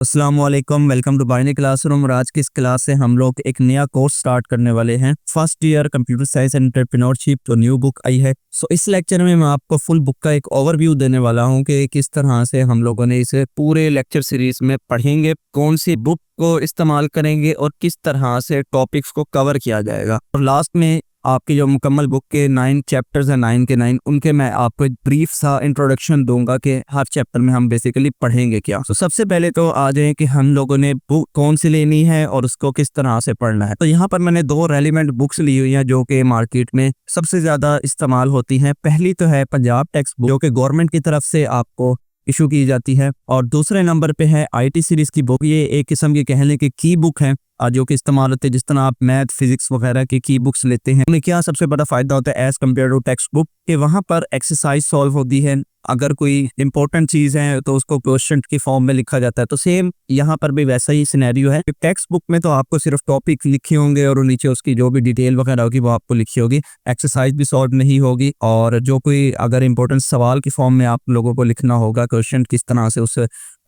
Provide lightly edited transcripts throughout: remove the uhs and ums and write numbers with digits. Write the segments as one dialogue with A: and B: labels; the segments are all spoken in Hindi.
A: अस्सलाम वालेकुम, वेलकम टू बाइनरी क्लासरूम। और आज की इस क्लास से हम लोग एक नया कोर्स स्टार्ट करने वाले हैं, first year computer science and entrepreneurship. जो न्यू बुक आई है, इस लेक्चर में मैं आपको फुल बुक का एक ओवरव्यू देने वाला हूं कि किस तरह से हम लोगों ने इसे पूरे लेक्चर सीरीज में पढ़ेंगे, कौन सी बुक को इस्तेमाल करेंगे और किस तरह से टॉपिक्स को कवर किया जाएगा। और लास्ट में आपकी जो मुकम्मल बुक के 9 चैप्टर्स हैं, 9 के 9, उनके मैं आपको एक ब्रीफ सा इंट्रोडक्शन दूंगा कि हर चैप्टर में हम बेसिकली पढ़ेंगे क्या। तो सबसे पहले तो आ जाए कि हम लोगों ने बुक कौन सी लेनी है और उसको किस तरह से पढ़ना है। तो यहाँ पर मैंने 2 रेलिवेंट बुक्स ली हुई हैं जो कि मार्केट में सबसे ज्यादा इस्तेमाल होती हैं। पहली तो है पंजाब टेक्स्ट बुक, जो कि गवर्नमेंट की तरफ से आपको इशू की जाती है, और दूसरे नंबर पे है आईटी सीरीज की बुक। ये एक किस्म की कहने की की बुक है जो कि इस्तेमाल होते हैं जिस तरह आप मैथ, फिजिक्स वगैरह की बुक्स लेते हैं। उन्हें क्या सबसे बड़ा फायदा होता है as compare to textbook, कि वहां पर एक्सरसाइज सॉल्व होती है। अगर कोई इंपॉर्टेंट चीज है तो उसको क्वेश्चन की फॉर्म में लिखा जाता है। तो सेम यहाँ पर भी वैसा ही सिनेरियो है। टेक्स्ट बुक में तो आपको सिर्फ टॉपिक लिखे होंगे और नीचे उसकी जो भी डिटेल वगैरह होगी वो आपको लिखी होगी, एक्सरसाइज भी सॉल्व नहीं होगी। और जो कोई अगर इंपॉर्टेंट सवाल की फॉर्म में आप लोगों को लिखना होगा, क्वेश्चन किस तरह से उस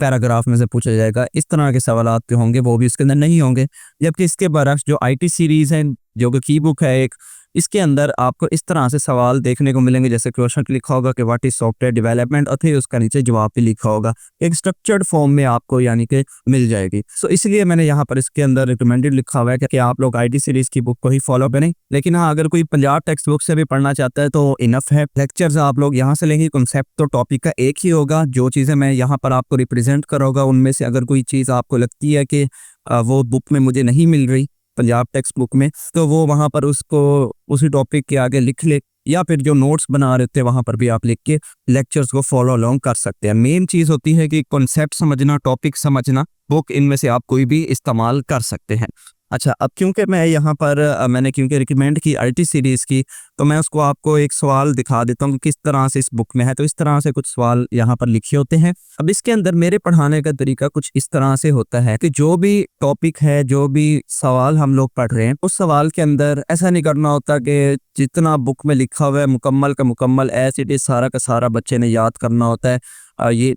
A: पैराग्राफ में से पूछा जाएगा, इस तरह के सवाल जो होंगे वो भी इसके अंदर नहीं होंगे। जबकि इसके बरक्स जो आईटी सीरीज है, जो कि की बुक है एक, इसके अंदर आपको इस तरह से सवाल देखने को मिलेंगे, जैसे क्वेश्चन लिखा होगा कि व्हाट इज सॉफ्टवेयर डेवलपमेंट, और फिर उसका नीचे जवाब भी लिखा होगा, एक स्ट्रक्चर्ड फॉर्म में आपको यानी कि मिल जाएगी। सो इसलिए मैंने यहाँ पर इसके अंदर रिकमेंडेड लिखा हुआ है कि आप लोग आईटी सीरीज की बुक को ही फॉलो करें। लेकिन हाँ, अगर कोई पंजाब टेक्स्ट बुक से भी पढ़ना चाहता है तो इनफ है। लेक्चर्स आप लोग यहाँ से लेंगे, कॉन्सेप्ट तो टॉपिक का एक ही होगा। जो चीज़ें मैं यहाँ पर आपको रिप्रेजेंट करूँगा उनमें से अगर कोई चीज़ आपको लगती है कि वो बुक में मुझे नहीं मिल रही पंजाब टेक्स्ट बुक में, तो वो वहाँ पर उसको उसी टॉपिक के आगे लिख ले, या फिर जो नोट्स बना रहे थे वहाँ पर भी आप लिख के लेक्चर्स को फॉलो अलोंग कर सकते हैं। मेन चीज़ होती है कि कॉन्सेप्ट समझना, टॉपिक समझना। बुक इनमें से आप कोई भी इस्तेमाल कर सकते हैं। अच्छा, अब क्योंकि मैं यहाँ पर मैंने रिकमेंड की आईटी सीरीज़ की, तो मैं उसको आपको एक सवाल दिखा देता हूँ किस तरह से इस बुक में है। तो इस तरह से कुछ सवाल यहाँ पर लिखे होते हैं। अब इसके अंदर मेरे पढ़ाने का तरीका कुछ इस तरह से होता है कि जो भी टॉपिक है, जो भी सवाल हम लोग पढ़ रहे हैं, उस सवाल के अंदर ऐसा नहीं करना होता कि जितना बुक में लिखा हुआ है मुकम्मल का मुकम्मल एज इट इज सारा का सारा बच्चे ने याद करना होता है,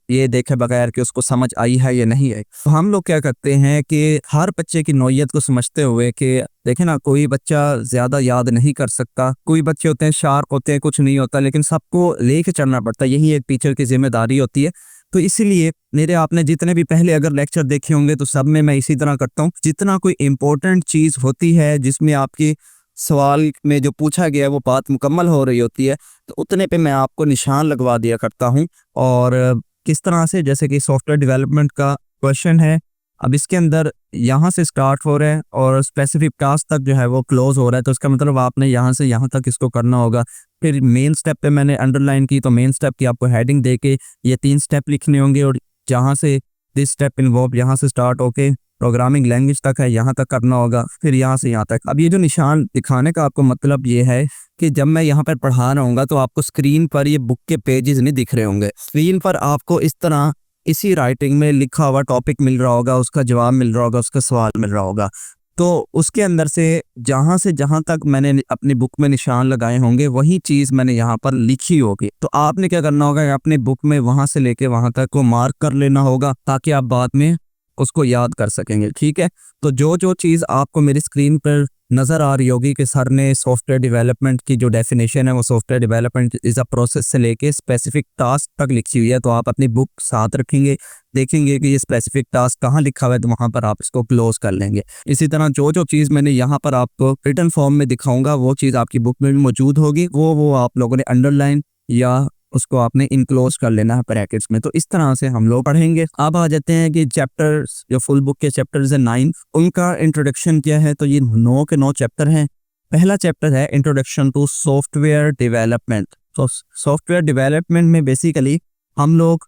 A: ये देखे बगैर कि उसको समझ आई है या नहीं आई। तो हम लोग क्या करते हैं कि हर बच्चे की नौइयत को समझते हुए कि देखें ना, कोई बच्चा ज्यादा याद नहीं कर सकता, कोई बच्चे होते हैं शार्प होते हैं, कुछ नहीं होता, लेकिन सबको लेके चलना पड़ता है। यही एक टीचर की जिम्मेदारी होती है। तो इसीलिए मेरे आपने जितने भी पहले अगर लेक्चर देखे होंगे तो सब में मैं इसी तरह करता हूँ। जितना कोई इंपॉर्टेंट चीज होती है जिसमें आपकी सवाल में जो पूछा गया है वो बात मुकम्मल हो रही होती है, तो उतने पे मैं आपको निशान लगवा दिया करता हूँ। और किस तरह से, जैसे कि सॉफ्टवेयर डेवलपमेंट का क्वेश्चन है, अब इसके अंदर यहाँ से स्टार्ट हो रहा है और स्पेसिफिक टास्क तक जो है वो क्लोज हो रहा है, तो इसका मतलब आपने यहाँ से यहाँ तक इसको करना होगा। फिर मेन स्टेप पे मैंने अंडरलाइन की, तो मेन स्टेप की आपको हेडिंग दे के ये 3 स्टेप लिखने होंगे, और जहाँ से दिस स्टेप इन्वॉल्व यहाँ से स्टार्ट होके प्रोग्रामिंग लैंग्वेज तक है यहाँ तक करना होगा, फिर यहाँ से यहाँ तक। अब ये जो निशान दिखाने का आपको मतलब ये है कि जब मैं यहाँ पर पढ़ा रहा हूँ तो आपको स्क्रीन पर ये बुक के पेजेस नहीं दिख रहे होंगे। स्क्रीन पर आपको इस तरह इसी राइटिंग में लिखा हुआ टॉपिक मिल रहा होगा, उसका जवाब मिल रहा होगा, उसका सवाल मिल रहा होगा। तो उसके अंदर से जहां तक मैंने अपनी बुक में निशान लगाए होंगे वही चीज मैंने यहाँ पर लिखी होगी। तो आपने क्या करना होगा, अपने बुक में वहां से लेके वहां तक को मार्क कर लेना होगा ताकि आप बाद में उसको याद कर सकेंगे। ठीक है, तो जो जो चीज़ आपको मेरी स्क्रीन पर नज़र आ रही होगी कि सर ने सॉफ्टवेयर डेवलपमेंट की जो डेफिनेशन है वो software development is a process से लेके स्पेसिफिक टास्क तक लिखी हुई है, तो आप अपनी बुक साथ रखेंगे, देखेंगे कि ये स्पेसिफिक टास्क कहाँ लिखा हुआ है, तो वहाँ पर आप इसको क्लोज कर लेंगे। इसी तरह जो जो चीज़ मैंने यहाँ पर आपको रिटन फॉर्म में दिखाऊंगा वो चीज़ आपकी बुक में भी मौजूद होगी, वो आप लोगों ने अंडरलाइन या उसको आपने इनक्लोज कर लेना है ब्रैकेट्स में। तो इस तरह से हम लोग पढ़ेंगे। अब आ जाते हैं कि चैप्टर्स, जो फुल बुक के चैप्टर्स हैं 9, उनका इंट्रोडक्शन क्या है। तो ये 9 के 9 चैप्टर हैं। पहला चैप्टर है इंट्रोडक्शन टू सॉफ्टवेयर डेवलपमेंट। तो सॉफ्टवेयर डेवलपमेंट में बेसिकली हम लोग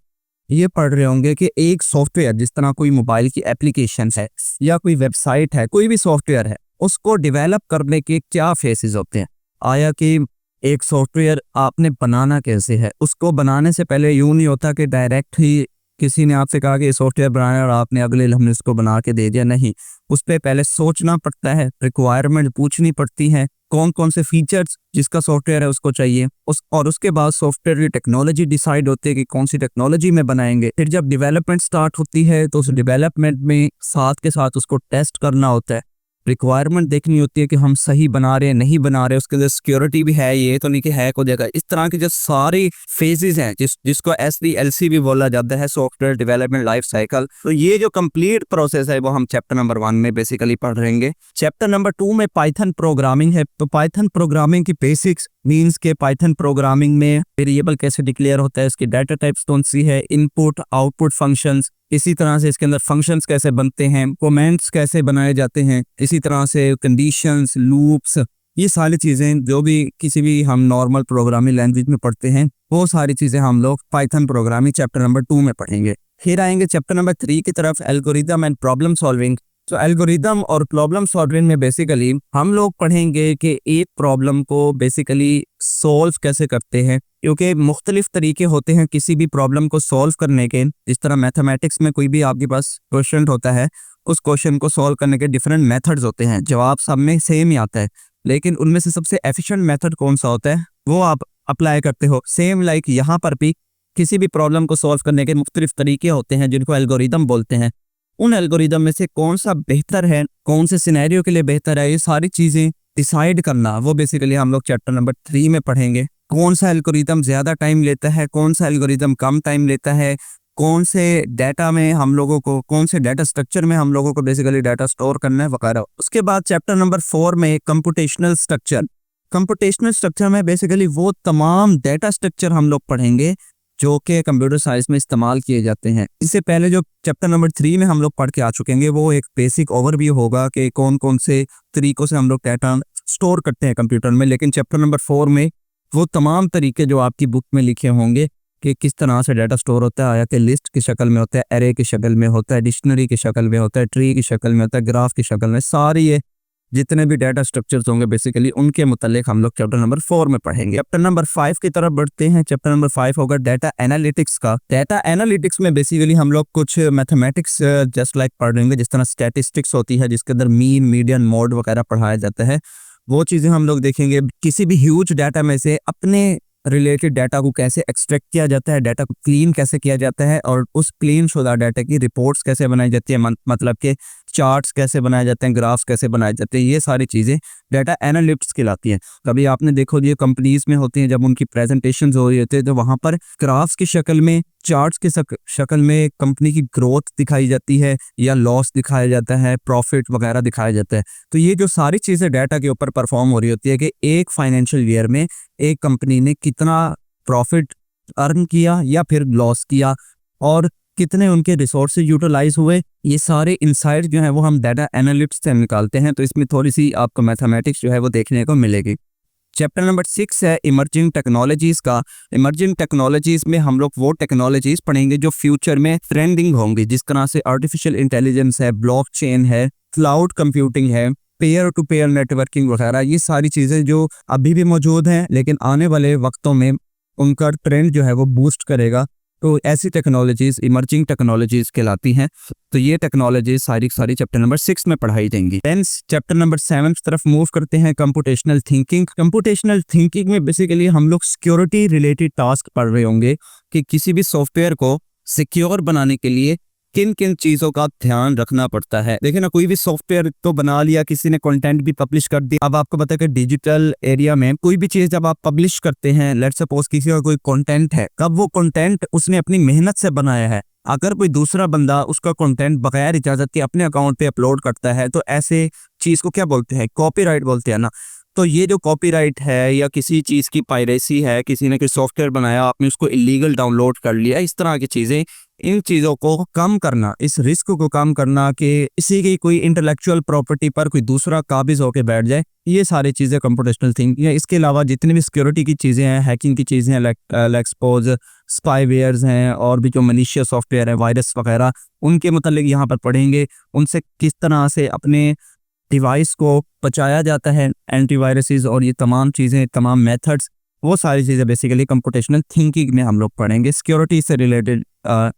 A: ये पढ़ रहे होंगे कि एक सॉफ्टवेयर, जिस तरह कोई मोबाइल की एप्लीकेशन है या कोई वेबसाइट है, कोई भी सॉफ्टवेयर है, उसको डेवलप करने के क्या फेसेस होते हैं। आया कि एक सॉफ्टवेयर आपने बनाना कैसे है, उसको बनाने से पहले यूं नहीं होता कि डायरेक्ट ही किसी ने आपसे कहा कि ये सॉफ्टवेयर बनाना और आपने अगले लम्हे इसको बना के दे दिया। नहीं, उस पर पहले सोचना पड़ता है, रिक्वायरमेंट पूछनी पड़ती है, कौन कौन से फीचर्स जिसका सॉफ्टवेयर है उसको चाहिए और उसके बाद सॉफ्टवेयर की टेक्नोलॉजी डिसाइड होती है कि कौन सी टेक्नोलॉजी में बनाएंगे। फिर जब डेवलपमेंट स्टार्ट होती है तो उस डेवलपमेंट में साथ के साथ उसको टेस्ट करना होता है, रिक्वायरमेंट देखनी होती है कि हम सही बना रहे हैं नहीं बना रहे, उसके अंदर सिक्योरिटी भी है, ये तो नहीं कि हैक हो जाएगा। इस तरह के जो सारी फेजेस हैं जिसको SDLC भी बोला जाता है, सॉफ्टवेयर डेवलपमेंट लाइफ साइकिल, तो ये जो कंप्लीट प्रोसेस है वो हम चैप्टर नंबर 1 में बेसिकली पढ़ रहेंगे। चैप्टर नंबर 2 में पाइथन प्रोग्रामिंग है। तो पाइथन प्रोग्रामिंग की बेसिक्स मीन्स के पाइथन प्रोग्रामिंग में वेरिएबल कैसे डिक्लेयर होता है, इसकी डाटा टाइप्स कौन सी है, इनपुट आउटपुट फंक्शंस, इसी तरह से इसके अंदर फंक्शंस कैसे बनते हैं, कमेंट्स कैसे बनाए जाते हैं, इसी तरह से कंडीशंस, लूप्स, ये सारी चीज़ें जो भी किसी भी हम नॉर्मल प्रोग्रामिंग लैंग्वेज में पढ़ते हैं वो सारी चीज़ें हम लोग पाइथन प्रोग्रामिंग चैप्टर नंबर 2 में पढ़ेंगे। फिर आएंगे चैप्टर नंबर 3 की तरफ, एल्गोरिदम एंड प्रॉब्लम सॉल्विंग। तो एल्गोरिदम और प्रॉब्लम सॉल्विंग में बेसिकली हम लोग पढ़ेंगे कि एक प्रॉब्लम को बेसिकली सॉल्व कैसे करते हैं, क्योंकि मुख्तलिफ तरीके होते हैं किसी भी प्रॉब्लम को सॉल्व करने के। जिस तरह मैथमेटिक्स में कोई भी आपके पास क्वेश्चन होता है, उस क्वेश्चन को सॉल्व करने के डिफरेंट मेथड्स होते हैं, जवाब सब में सेम ही आता है, लेकिन उनमें से सबसे एफिशिएंट मेथड कौन सा होता है वो आप अप्लाई करते हो। सेम लाइक यहाँ पर भी किसी भी प्रॉब्लम को सॉल्व करने के मुख्तलिफ तरीके होते हैं जिनको एल्गोरिदम बोलते हैं। उन एल्गोरिदम में से कौन सा बेहतर है, कौन से सिनेरियो के लिए बेहतर है, ये सारी चीज़ें डिसाइड करना वो बेसिकली हम लोग चैप्टर नंबर 3 में पढ़ेंगे। कौन सा एल्गोरिदम ज़्यादा टाइम लेता है, कौन सा एल्गोरिदम कम टाइम लेता है, कौन से डाटा में हम लोगों को, कौन से डाटा स्ट्रक्चर में हम लोगों को बेसिकली डाटा स्टोर करना है वगैरह। उसके बाद चैप्टर नंबर 4 में कंप्यूटेशनल स्ट्रक्चर। कंप्यूटेशनल स्ट्रक्चर में बेसिकली वो तमाम डाटा स्ट्रक्चर हम लोग पढ़ेंगे जो कि कंप्यूटर साइंस में इस्तेमाल किए जाते हैं। इससे पहले जो चैप्टर नंबर 3 में हम लोग पढ़ के आ चुके हैं वो एक बेसिक ओवरव्यू होगा कि कौन कौन से तरीकों से हम लोग डाटा स्टोर करते हैं कंप्यूटर में। लेकिन चैप्टर नंबर 4 में वो तमाम तरीके जो आपकी बुक में लिखे होंगे कि किस तरह से डाटा स्टोर होता है, आया कि लिस्ट की शक्ल में होता है, एरे की शक्ल में होता है, डिक्शनरी की शक्ल में होता है, ट्री की शक्ल में होता है, ग्राफ की शक्ल में, सारी ये जितने भी डाटा स्ट्रक्चर्स होंगे बेसिकली उनके मुतालिक हम लोग चैप्टर नंबर 4 में पढ़ेंगे। चैप्टर नंबर 5 की तरफ बढ़ते हैं। चैप्टर नंबर 5 होगा डाटा एनालिटिक्स का। डाटा एनालिटिक्स में बेसिकली हम लोग कुछ मैथमेटिक्स जस्ट लाइक पढ़ लेंगे, जिस तरह स्टैटिस्टिक्स होती है जिसके अंदर मीन, मीडियन, मोड वगैरह पढ़ाया जाता है, वो चीज़ें हम लोग देखेंगे। किसी भी ह्यूज डाटा में से अपने रिलेटेड डाटा को कैसे एक्सट्रैक्ट किया जाता है, डाटा को क्लीन कैसे किया जाता है और उस क्लीन शुदा डाटा की रिपोर्ट्स कैसे बनाई जाती है, मतलब कि चार्ट्स कैसे बनाए जाते हैं, ग्राफ्स कैसे बनाए जाते हैं, ये सारी चीज़ें डाटा एनालिटिक्स कहलाती हैं। कभी आपने देखो ये कंपनीज में होती हैं, जब उनकी प्रेजेंटेशंस हो रही होती है तो वहाँ पर ग्राफ्स की शक्ल में, चार्ट्स की शक्ल में कंपनी की ग्रोथ दिखाई जाती है या लॉस दिखाया जाता है, प्रॉफिट वगैरह दिखाया जाता है। तो ये जो सारी चीज़ें डाटा के ऊपर परफॉर्म हो रही होती है कि एक फाइनेंशियल ईयर में एक कंपनी ने कितना प्रॉफिट अर्न किया या फिर लॉस किया और कितने उनके रिसोर्सेज यूटिलाइज हुए, ये सारे इनसाइट जो है वो हम डाटा एनालिटिक्स से निकालते हैं। तो इसमें थोड़ी सी आपको मैथमेटिक्स जो है वो देखने को मिलेगी। चैप्टर नंबर 6 है इमर्जिंग टेक्नोलॉजीज़ का। इमर्जिंग टेक्नोलॉजीज़ में हम लोग वो टेक्नोलॉजीज़ पढ़ेंगे जो फ्यूचर में ट्रेंडिंग होंगी, जिस तरह से आर्टिफिशियल इंटेलिजेंस है, ब्लॉकचेन है, क्लाउड कंप्यूटिंग है, पेयर टू पेयर नेटवर्किंग वगैरह। ये सारी चीज़ें जो अभी भी मौजूद हैं लेकिन आने वाले वक्तों में उनका ट्रेंड जो है वो बूस्ट करेगा। तो ऐसी टेक्नोलॉजीज़ इमर्जिंग टेक्नोलॉजीज़ कहलाती हैं। तो ये टेक्नोलॉजीज सारी चैप्टर नंबर 6 में पढ़ाई जाएंगी। देन चैप्टर नंबर 7 की तरफ मूव करते हैं, कंप्यूटेशनल थिंकिंग। कंप्यूटेशनल थिंकिंग में बेसिकली हम लोग सिक्योरिटी रिलेटेड टास्क पढ़ रहे होंगे कि किसी भी सॉफ्टवेयर को सिक्योर बनाने के लिए किन किन चीज़ों का ध्यान रखना पड़ता है। देखिए ना, कोई भी सॉफ्टवेयर तो बना लिया, किसी ने कंटेंट भी पब्लिश कर दिया। अब आपको पता है कि डिजिटल एरिया में कोई भी चीज़ जब आप पब्लिश करते हैं, लेट्स सपोज किसी का कोई कंटेंट है, कब वो कंटेंट उसने अपनी मेहनत से बनाया है, अगर कोई दूसरा बंदा उसका कंटेंट बगैर इजाज़त के अपने अकाउंट पे अपलोड करता है तो ऐसे चीज़ को क्या बोलते हैं, कॉपीराइट बोलते हैं ना। तो ये जो कॉपीराइट है या किसी चीज़ की पायरेसी है, किसी ने कोई सॉफ्टवेयर बनाया, आपने उसको इलीगल डाउनलोड कर लिया, इस तरह की चीज़ें, इन चीज़ों को कम करना, इस रिस्क को कम करना कि इसी की कोई इंटेलेक्चुअल प्रॉपर्टी पर कोई दूसरा काबिज होकर बैठ जाए, ये सारी चीज़ें कंप्यूटेशनल थिंकिंग है। इसके अलावा जितनी भी सिक्योरिटी की चीज़ें हैं, हैकिंग की चीज़ें हैं, लाइक सपोज स्पाईवेयर्स हैं और भी जो मलिशियस सॉफ्टवेयर है, वायरस वगैरह, उनके मतलब यहाँ पर पढ़ेंगे, उनसे किस तरह से अपने डिवाइस को बचाया जाता है, एंटीवायरसेस और ये तमाम चीज़ें, तमाम मेथड्स, वो सारी चीज़ें बेसिकली कंप्यूटेशनल थिंकिंग में हम लोग पढ़ेंगे। सिक्योरिटी से रिलेटेड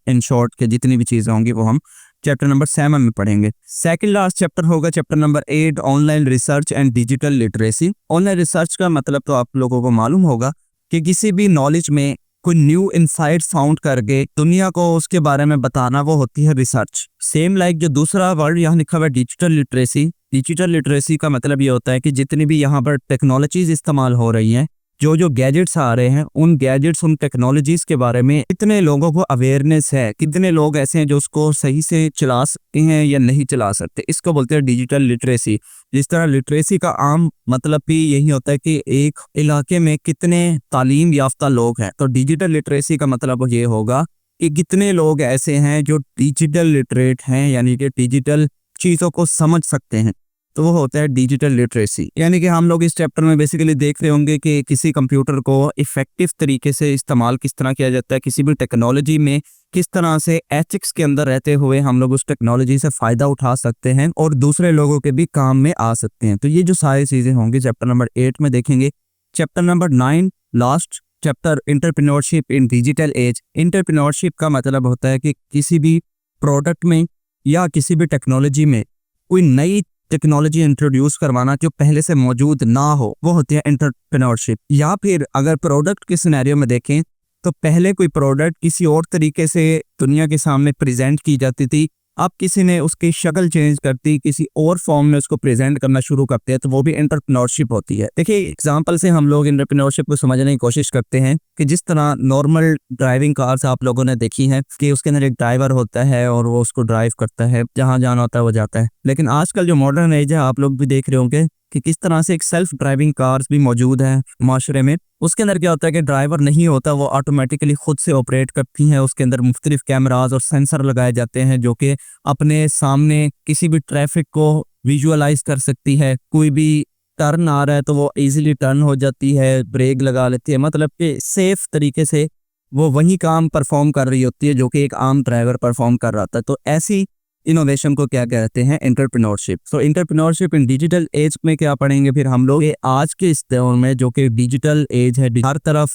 A: इन शॉर्ट के जितनी भी चीज़ें होंगी वो हम चैप्टर नंबर 7 में पढ़ेंगे। सेकंड लास्ट चैप्टर होगा chapter number 8, online research and digital literacy. Online research का मतलब तो आप लोगों को मालूम होगा कि किसी भी नॉलेज में कोई न्यू इंसाइट फाउंड करके दुनिया को उसके बारे में बताना, वो होती है रिसर्च। सेम लाइक जो दूसरा वर्ड यहाँ लिखा हुआ है डिजिटल लिटरेसी। डिजिटल लिटरेसी का मतलब ये होता है कि जितनी भी यहाँ पर टेक्नोलॉजीज इस्तेमाल हो रही हैं, जो जो गैजेट्स आ रहे हैं, उन गैजेट्स, उन टेक्नोलॉजीज के बारे में कितने लोगों को अवेयरनेस है, कितने लोग ऐसे हैं जो उसको सही से चला सकते हैं या नहीं चला सकते, इसको बोलते हैं डिजिटल लिटरेसी। जिस तरह लिटरेसी का आम मतलब भी यही होता है कि एक इलाके में कितने तालीम याफ्ता लोग हैं, तो डिजिटल लिटरेसी का मतलब ये होगा कि कितने लोग ऐसे हैं जो डिजिटल लिटरेट हैं, यानी कि डिजिटल चीज़ों को समझ सकते हैं, तो वो होता है डिजिटल लिटरेसी। यानी कि हम लोग इस चैप्टर में बेसिकली देख रहे होंगे कि किसी कंप्यूटर को इफेक्टिव तरीके से इस्तेमाल किस तरह किया जाता है, किसी भी टेक्नोलॉजी में किस तरह से एथिक्स के अंदर रहते हुए हम लोग उस टेक्नोलॉजी से फ़ायदा उठा सकते हैं और दूसरे लोगों के भी काम में आ सकते हैं। तो ये जो सारी चीज़ें होंगी चैप्टर नंबर 8 में देखेंगे। Chapter number 9 last chapter, entrepreneurship इन डिजिटल एज। एंटरप्रेन्योरशिप का मतलब होता है कि किसी भी प्रोडक्ट में या किसी भी टेक्नोलॉजी में कोई नई टेक्नोलॉजी इंट्रोड्यूस करवाना जो पहले से मौजूद ना हो, वो होती है एंटरप्रेन्योरशिप। या फिर अगर प्रोडक्ट के सिनेरियो में देखें तो पहले कोई प्रोडक्ट किसी और तरीके से दुनिया के सामने प्रेजेंट की जाती थी, अब किसी ने उसकी शक्ल चेंज करती, किसी और फॉर्म में उसको प्रेजेंट करना शुरू करते हैं, तो वो भी एंटरप्रेन्योरशिप होती है। देखिए एग्जांपल से हम लोग एंटरप्रेन्योरशिप को समझने की कोशिश करते हैं कि जिस तरह नॉर्मल ड्राइविंग कार्स आप लोगों ने देखी हैं कि उसके अंदर एक ड्राइवर होता है और वो उसको ड्राइव करता है, जहाँ जाना होता है वो जाता है। लेकिन आजकल जो मॉडर्न एज है, आप लोग भी देख रहे होंगे कि किस तरह से एक सेल्फ ड्राइविंग कार्स भी मौजूद है माशरे में। उसके अंदर क्या होता है कि ड्राइवर नहीं होता, वो ऑटोमेटिकली खुद से ऑपरेट करती हैं। उसके अंदर मुख्तलिफ कैमराज और सेंसर लगाए जाते हैं जो कि अपने सामने किसी भी ट्रैफिक को विजुअलाइज कर सकती है। कोई भी टर्न आ रहा है तो वो इजीली टर्न हो जाती है, ब्रेक लगा लेती है, मतलब कि सेफ तरीके से वो वही काम परफॉर्म कर रही होती है जो कि एक आम ड्राइवर परफॉर्म कर रहा था। तो ऐसी इनोवेशन को क्या कहते हैं, एंटरप्रेन्योरशिप। तो एंटरप्रेन्योरशिप इन डिजिटल एज में क्या पढ़ेंगे फिर हम लोग, आज के इस दौर में जो कि डिजिटल एज है, हर तरफ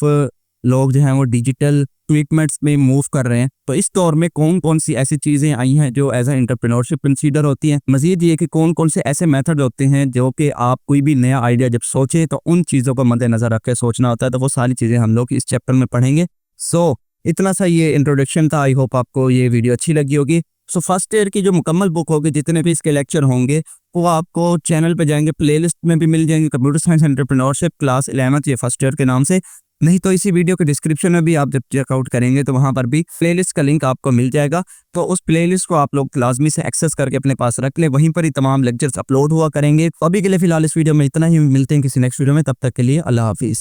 A: लोग जो हैं वो डिजिटल इक्विपमेंट्स में मूव कर रहे हैं। तो इस दौर में कौन कौन सी ऐसी चीज़ें आई हैं जो एज ए एंटरप्रेन्योरशिप कंसीडर होती हैं। मजीद ये कि कौन कौन से ऐसे मेथड होते हैं जो कि आप कोई भी नया आइडिया जब सोचें तो उन चीज़ों को मद्देनजर रख के सोचना होता है। तो वो सारी चीज़ें हम लोग इस चैप्टर में पढ़ेंगे। सो इतना सा ये इंट्रोडक्शन था। आई होप आपको ये वीडियो अच्छी लगी होगी। सो फर्स्ट ईयर की जो मुकम्मल बुक होगी, जितने भी इसके लेक्चर होंगे वो आपको चैनल पे जाएंगे, प्लेलिस्ट में भी मिल जाएंगे। Computer science entrepreneurship class 11th ये फर्स्ट ईयर के नाम से, नहीं तो इसी वीडियो के डिस्क्रिप्शन में भी आप जब चेकआउट करेंगे तो वहां पर भी प्लेलिस्ट का लिंक आपको मिल जाएगा। तो उस प्लेलिस्ट को आप लोग लाजमी से एक्सेस करके अपने पास रख लें, वहीं पर ही तमाम लेक्चर्स अपलोड हुआ करेंगे। अभी के लिए फिलहाल इस वीडियो में इतना ही, मिलते हैं किसी नेक्स्ट वीडियो में, तब तक के लिए अल्लाह हाफिज़।